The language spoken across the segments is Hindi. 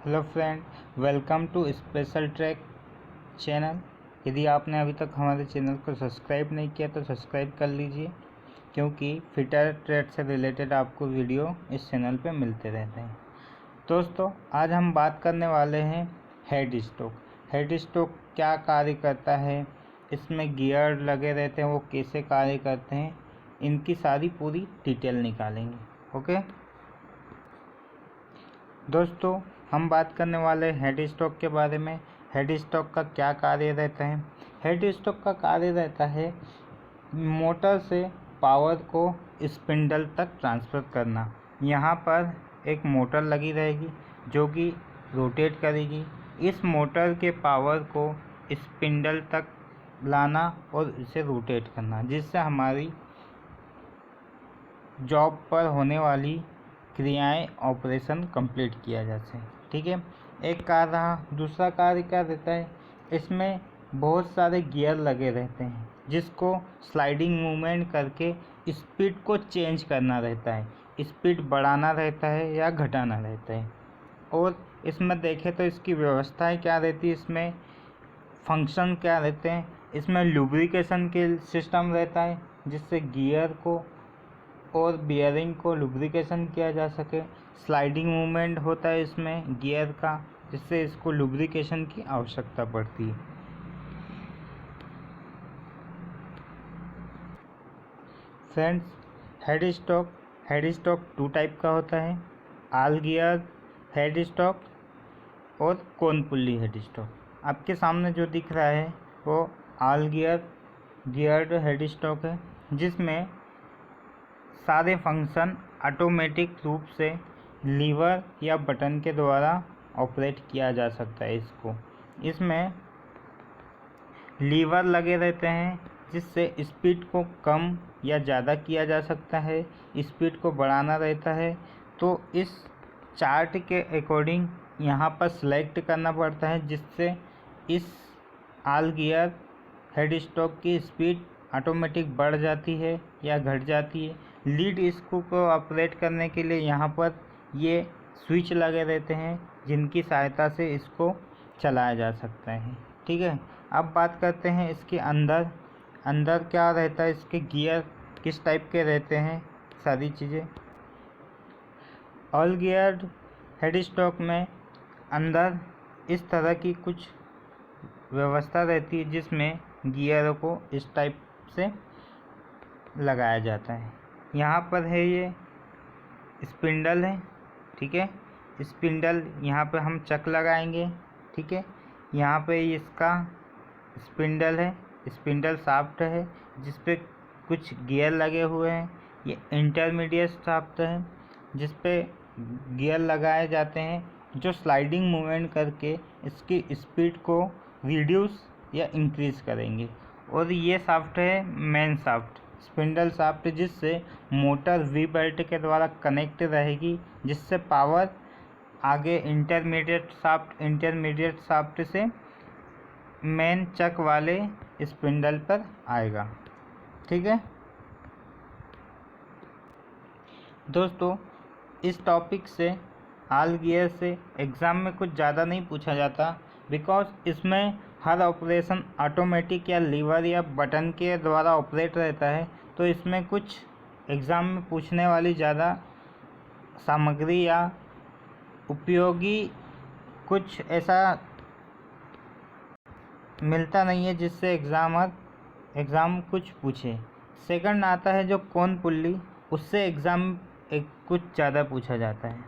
Hello friend, welcome to special track channel. यदि आपने अभी तक हमारे चैनल को सब्सक्राइब नहीं किया तो सब्सक्राइब कर लीजिए, क्योंकि फिटर ट्रेड से रिलेटेड आपको वीडियो इस चैनल पे मिलते रहते हैं। दोस्तों, आज हम बात करने वाले हैं हेड स्टॉक। हेड स्टॉक क्या कार्य करता है, इसमें गियर लगे रहते हैं, वो कैसे कार्य करते हैं, इनकी सारी पूरी डिटेल निकालेंगे। ओके दोस्तों, हम बात करने वाले हेड स्टॉक के बारे में। हेड स्टॉक का क्या कार्य रहता है? हेड स्टॉक का कार्य रहता है मोटर से पावर को स्पिंडल तक ट्रांसफ़र करना। यहाँ पर एक मोटर लगी रहेगी जो कि रोटेट करेगी। इस मोटर के पावर को स्पिंडल तक लाना और इसे रोटेट करना, जिससे हमारी जॉब पर होने वाली क्रियाएं ऑपरेशन कंप्लीट किया जा सके। ठीक है, एक कार्य रहा। दूसरा कार्य क्या रहता है, इसमें बहुत सारे गियर लगे रहते हैं जिसको स्लाइडिंग मूवमेंट करके स्पीड को चेंज करना रहता है, स्पीड बढ़ाना रहता है या घटाना रहता है। और इसमें देखें तो इसकी व्यवस्थाएं क्या रहती है, इसमें फंक्शन क्या रहते हैं। इसमें लुब्रिकेशन के सिस्टम रहता है जिससे गियर को और बियरिंग को लुब्रिकेशन किया जा सके। स्लाइडिंग मूवमेंट होता है इसमें गियर का, जिससे इसको लुब्रिकेशन की आवश्यकता पड़ती है। Friends, headstock two type का होता है, आल गियर हेड स्टॉक और कोन पुल्ली हेड स्टॉक। आपके सामने जो दिख रहा है वो आल गियर्ड हेड स्टॉक है, जिसमें सारे फंक्शन ऑटोमेटिक रूप से लीवर या बटन के द्वारा ऑपरेट किया जा सकता है। इसमें लीवर लगे रहते हैं जिससे स्पीड को कम या ज़्यादा किया जा सकता है, स्पीड को बढ़ाना रहता है। तो इस चार्ट के अकॉर्डिंग यहाँ पर सिलेक्ट करना पड़ता है, जिससे इस आल गियर हेड स्टॉक की स्पीड ऑटोमेटिक बढ़ जाती है या घट जाती है। लीड स्क्रू को ऑपरेट करने के लिए यहाँ पर ये स्विच लगे रहते हैं जिनकी सहायता से इसको चलाया जा सकता है। ठीक है, अब बात करते हैं इसके अंदर क्या रहता है, इसके गियर किस टाइप के रहते हैं, सारी चीज़ें। ऑल गियर्ड हेड स्टॉक में अंदर इस तरह की कुछ व्यवस्था रहती है जिसमें गियर को इस टाइप से लगाया जाता है। यहाँ पर है ये स्पिंडल है। ठीक है, स्पिंडल यहाँ पे हम चक लगाएंगे। ठीक है, यहाँ पे इसका स्पिंडल है, स्पिंडल शाफ्ट है जिस पे कुछ गियर लगे हुए हैं। ये इंटरमीडिएट शाफ्ट है जिस पे गियर लगाए जाते हैं जो स्लाइडिंग मूवमेंट करके इसकी स्पीड को रिड्यूस या इंक्रीज़ करेंगे। और ये शाफ्ट है मेन शाफ्ट, स्पिंडल शाफ्ट, जिससे मोटर वी बेल्ट के द्वारा कनेक्ट रहेगी, जिससे पावर आगे इंटरमीडिएट शाफ्ट से मेन चक वाले स्पिंडल पर आएगा। ठीक है दोस्तों, इस टॉपिक से आल गियर से एग्ज़ाम में कुछ ज़्यादा नहीं पूछा जाता, बिकॉज इसमें हर ऑपरेशन ऑटोमेटिक या लीवर या बटन के द्वारा ऑपरेट रहता है। तो इसमें कुछ एग्ज़ाम में पूछने वाली ज़्यादा सामग्री या उपयोगी कुछ ऐसा मिलता नहीं है जिससे एग्ज़ाम कुछ पूछे। सेकंड आता है जो कोन पुल्ली, उससे एग्ज़ाम कुछ ज़्यादा पूछा जाता है।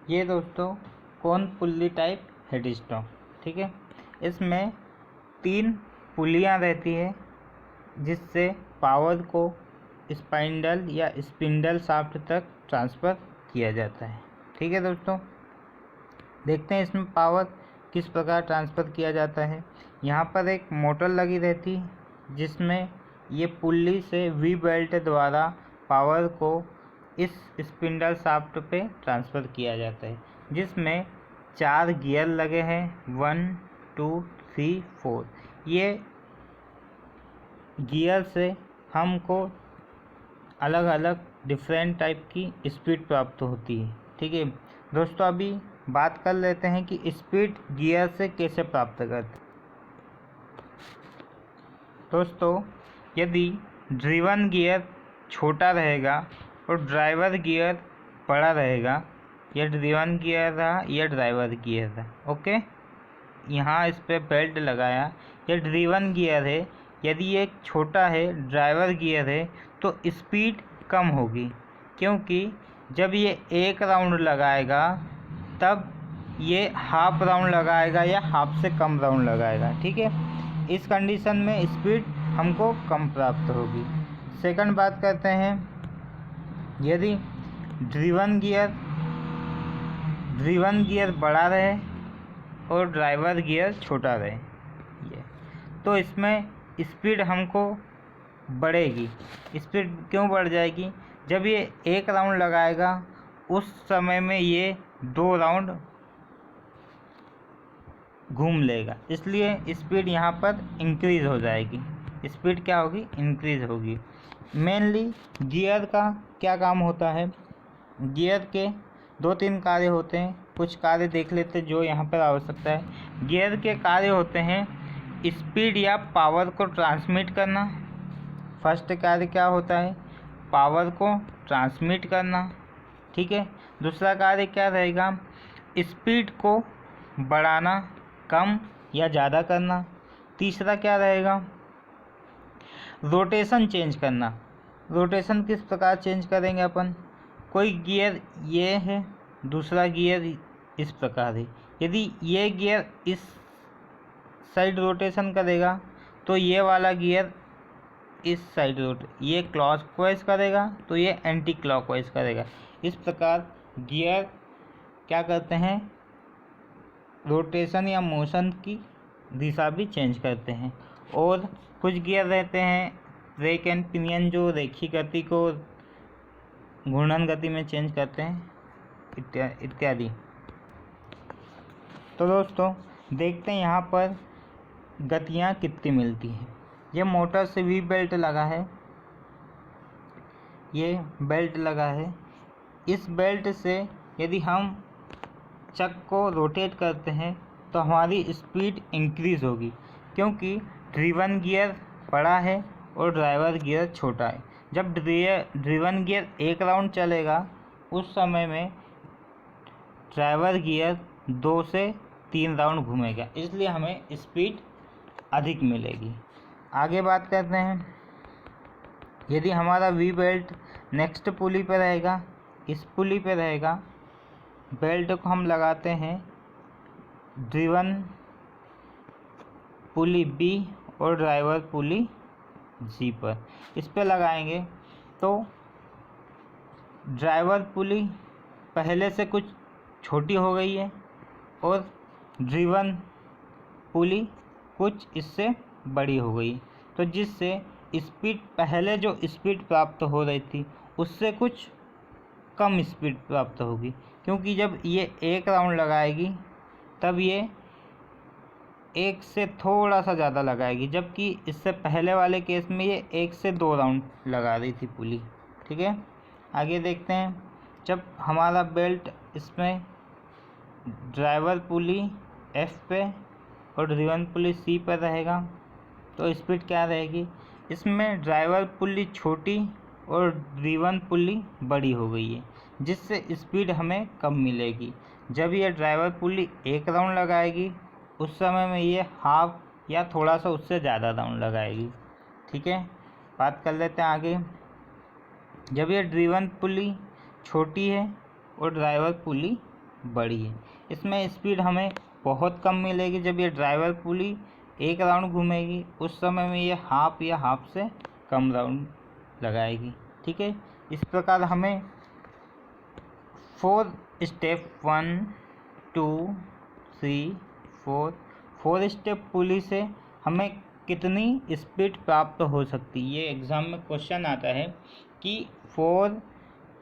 ये दोस्तों कोन पुल्ली टाइप हेड स्टॉक। ठीक है, इसमें 3 पुलियाँ रहती है जिससे पावर को स्पाइंडल या स्पिंडल शाफ्ट तक ट्रांसफ़र किया जाता है। ठीक है दोस्तों, देखते हैं इसमें पावर किस प्रकार ट्रांसफ़र किया जाता है। यहाँ पर एक मोटर लगी रहती है जिसमें ये पुल्ली से वी बेल्ट द्वारा पावर को इस स्पिंडल शाफ्ट पे ट्रांसफ़र किया जाता है, जिसमें 4 गियर लगे हैं, 1 2 3 4। ये गियर से हमको अलग अलग डिफरेंट टाइप की स्पीड प्राप्त होती है। ठीक है, दोस्तों अभी बात कर लेते हैं कि स्पीड गियर से कैसे प्राप्त करते। दोस्तों यदि ड्रिवन गियर छोटा रहेगा और ड्राइवर गियर बड़ा रहेगा, यह ड्रिवन गियर रहा, यह ड्राइवर गियर रहा। ओके, यहाँ इस पर बेल्ट लगाया, यह ड्रिवन गियर है। यदि ये छोटा है, ड्राइवर गियर है, तो स्पीड कम होगी, क्योंकि जब ये एक राउंड लगाएगा तब ये हाफ राउंड लगाएगा या हाफ से कम राउंड लगाएगा। ठीक है, इस कंडीशन में स्पीड हमको कम प्राप्त होगी। सेकंड बात करते हैं, यदि ड्रिवन गियर बड़ा रहे और ड्राइवर गियर छोटा रहे, ये तो इसमें स्पीड हमको बढ़ेगी। स्पीड क्यों बढ़ जाएगी? जब ये एक राउंड लगाएगा उस समय में ये 2 राउंड घूम लेगा, इसलिए स्पीड यहाँ पर इंक्रीज़ हो जाएगी। स्पीड क्या होगी? इंक्रीज़ होगी। मेनली गियर का क्या काम होता है? गियर के 2-3 कार्य होते हैं। कुछ कार्य देख लेते हैं जो यहाँ पर आवश्यकता है। गियर के कार्य होते हैं स्पीड या पावर को ट्रांसमिट करना। फर्स्ट कार्य क्या होता है? पावर को ट्रांसमिट करना। ठीक है, दूसरा कार्य क्या रहेगा? स्पीड को बढ़ाना, कम या ज़्यादा करना। तीसरा क्या रहेगा? रोटेशन चेंज करना। रोटेशन किस प्रकार चेंज करेंगे अपन? कोई गियर ये है, दूसरा गियर इस प्रकार है। यदि ये गियर इस साइड रोटेशन करेगा तो ये वाला गियर इस साइड ये क्लॉकवाइज करेगा तो ये एंटी क्लॉकवाइज करेगा। इस प्रकार गियर क्या करते हैं? रोटेशन या मोशन की दिशा भी चेंज करते हैं। और कुछ गियर रहते हैं ब्रेक एंड पिनियन, जो रेखीय गति को घूर्णन गति में चेंज करते हैं, इत्यादि। तो दोस्तों देखते हैं यहाँ पर गतियाँ कितनी मिलती हैं। ये मोटर से वी बेल्ट लगा है, ये बेल्ट लगा है। इस बेल्ट से यदि हम चक को रोटेट करते हैं तो हमारी स्पीड इंक्रीज़ होगी, क्योंकि ड्रिवन गियर बड़ा है और ड्राइवर गियर छोटा है। जब ड्रिवन गियर एक राउंड चलेगा उस समय में ड्राइवर गियर 2 से 3 राउंड घूमेगा, इसलिए हमें स्पीड अधिक मिलेगी। आगे बात करते हैं, यदि हमारा वी बेल्ट नेक्स्ट पुली पर रहेगा, इस पुली पर रहेगा, बेल्ट को हम लगाते हैं ड्रिवन पुली बी और ड्राइवर पुली जी पर। इस पर लगाएंगे तो ड्राइवर पुली पहले से कुछ छोटी हो गई है और ड्रिवन पुली कुछ इससे बड़ी हो गई, तो जिससे स्पीड, पहले जो स्पीड प्राप्त हो रही थी उससे कुछ कम स्पीड प्राप्त होगी, क्योंकि जब ये एक राउंड लगाएगी तब ये एक से थोड़ा सा ज़्यादा लगाएगी, जबकि इससे पहले वाले केस में ये 1 से 2 राउंड लगा रही थी पुली। ठीक है, आगे देखते हैं, जब हमारा बेल्ट इसमें ड्राइवर पुली एफ पे और ड्रिवन पुली सी पर रहेगा तो स्पीड क्या रहेगी? इसमें ड्राइवर पुली छोटी और ड्रिवन पुली बड़ी हो गई है, जिससे स्पीड हमें कम मिलेगी। जब ये ड्राइवर पुली एक राउंड लगाएगी उस समय में ये हाफ या थोड़ा सा उससे ज़्यादा राउंड लगाएगी। ठीक है, बात कर लेते हैं आगे। जब ये ड्रिवन पुली छोटी है और ड्राइवर पुली बड़ी है, इसमें स्पीड हमें बहुत कम मिलेगी। जब ये ड्राइवर पुली एक राउंड घूमेगी उस समय में ये हाफ या हाफ से कम राउंड लगाएगी। ठीक है, इस प्रकार हमें 4 स्टेप 1 2 3 4 स्टेप पुली से हमें कितनी स्पीड प्राप्त हो सकती है। ये एग्ज़ाम में क्वेश्चन आता है कि 4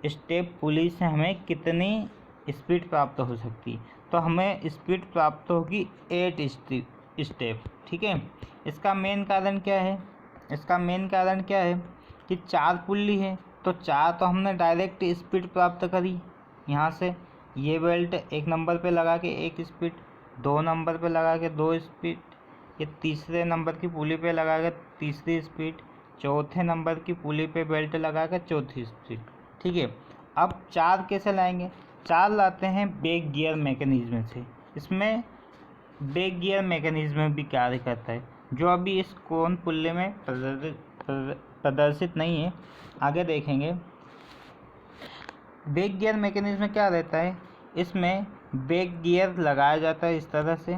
स्टेप पुली से हमें कितनी स्पीड प्राप्त हो सकती, तो हमें स्पीड प्राप्त होगी 8 स्टेप। ठीक है, इसका मेन कारण क्या है? इसका मेन कारण क्या है कि 4 पुल्ली है, तो 4 तो हमने डायरेक्ट स्पीड प्राप्त करी यहाँ से, ये बेल्ट एक नंबर पे लगा के एक स्पीड, 2 नंबर पे लगा के 2 स्पीड, ये तीसरे नंबर की पुली पे लगा के तीसरी स्पीड, चौथे नंबर की पुली पे बेल्ट लगा के चौथी स्पीड। ठीक है, अब 4 कैसे लाएंगे? 4 लाते हैं बैक गियर मैकेनिज्म से। इसमें बैक गियर मैकेनिज्म भी कार्य करता है, जो अभी इस कोन पुल्ले में प्रदर्शित नहीं है, आगे देखेंगे। बैक गियर मैकेनिज्म में क्या रहता है? इसमें बैक गियर लगाया जाता है इस तरह से,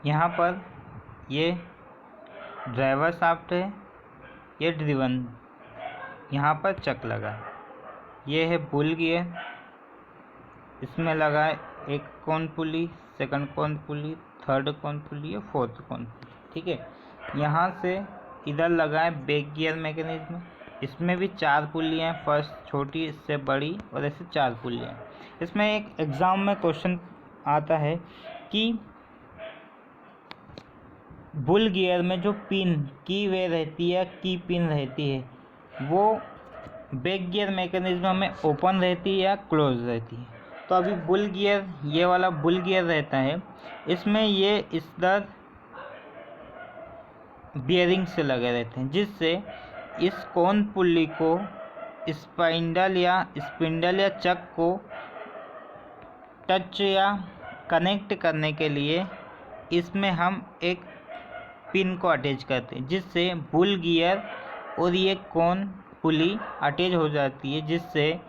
यहाँ पर ये ड्राइवर शाफ्ट है, ये ड्रिवन, यहाँ पर चक लगा। ये है बुल गियर, इसमें लगा है एक कौन पुली, सेकंड कौन पुली, थर्ड कौन पुली, फोर्थ कौन पुली। ठीक है, यहाँ से इधर लगा है बैक गियर मैकेनिज्म। इसमें भी 4 पुलियाँ हैं, फर्स्ट छोटी, इससे बड़ी, और ऐसे 4 पुलियाँ। इसमें एक एग्ज़ाम में क्वेश्चन आता है कि बुल गियर में जो पिन की वे रहती है, की पिन रहती है, वो बैक गियर मैकेनिज्म में ओपन रहती है या क्लोज रहती है? तो अभी बुल गियर, ये वाला बुल गियर रहता है, इसमें ये इधर बियरिंग से लगे रहते हैं, जिससे इस कोन पुल्ली को स्पिंडल या चक को टच या कनेक्ट करने के लिए इसमें हम एक पिन को अटैच करते हैं, जिससे बुल गियर और ये कोन पुली अटैच हो जाती है, जिससे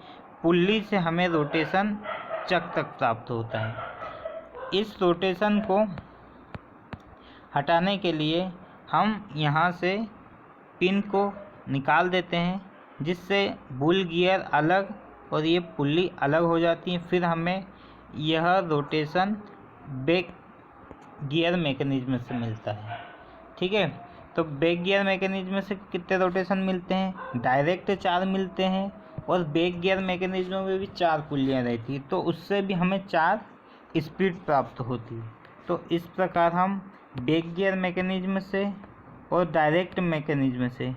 पुल्ली से हमें रोटेशन चक तक प्राप्त होता है। इस रोटेशन को हटाने के लिए हम यहाँ से पिन को निकाल देते हैं, जिससे बुल गियर अलग और ये पुल्ली अलग हो जाती है। फिर हमें यह रोटेशन बैक गियर मैकेनिज्म से मिलता है। ठीक है, तो बैक गियर मैकेनिज्म से कितने रोटेशन मिलते हैं? डायरेक्ट 4 मिलते हैं, और बैक गियर मैकेनिज्म में भी 4 पुल्लियाँ रहती है, तो उससे भी हमें 4 स्पीड प्राप्त होती है। तो इस प्रकार हम बैक गियर मैकेनिज्म से और डायरेक्ट मैकेनिज्म से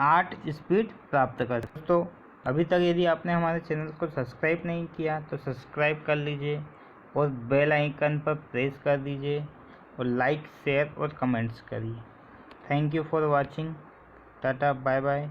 8 स्पीड प्राप्त करते हैं। तो अभी तक यदि आपने हमारे चैनल को सब्सक्राइब नहीं किया तो सब्सक्राइब कर लीजिए, और बेल आइकन पर प्रेस कर दीजिए, और लाइक, शेयर और कमेंट्स करिए। Thank you for watching. Tata, bye bye.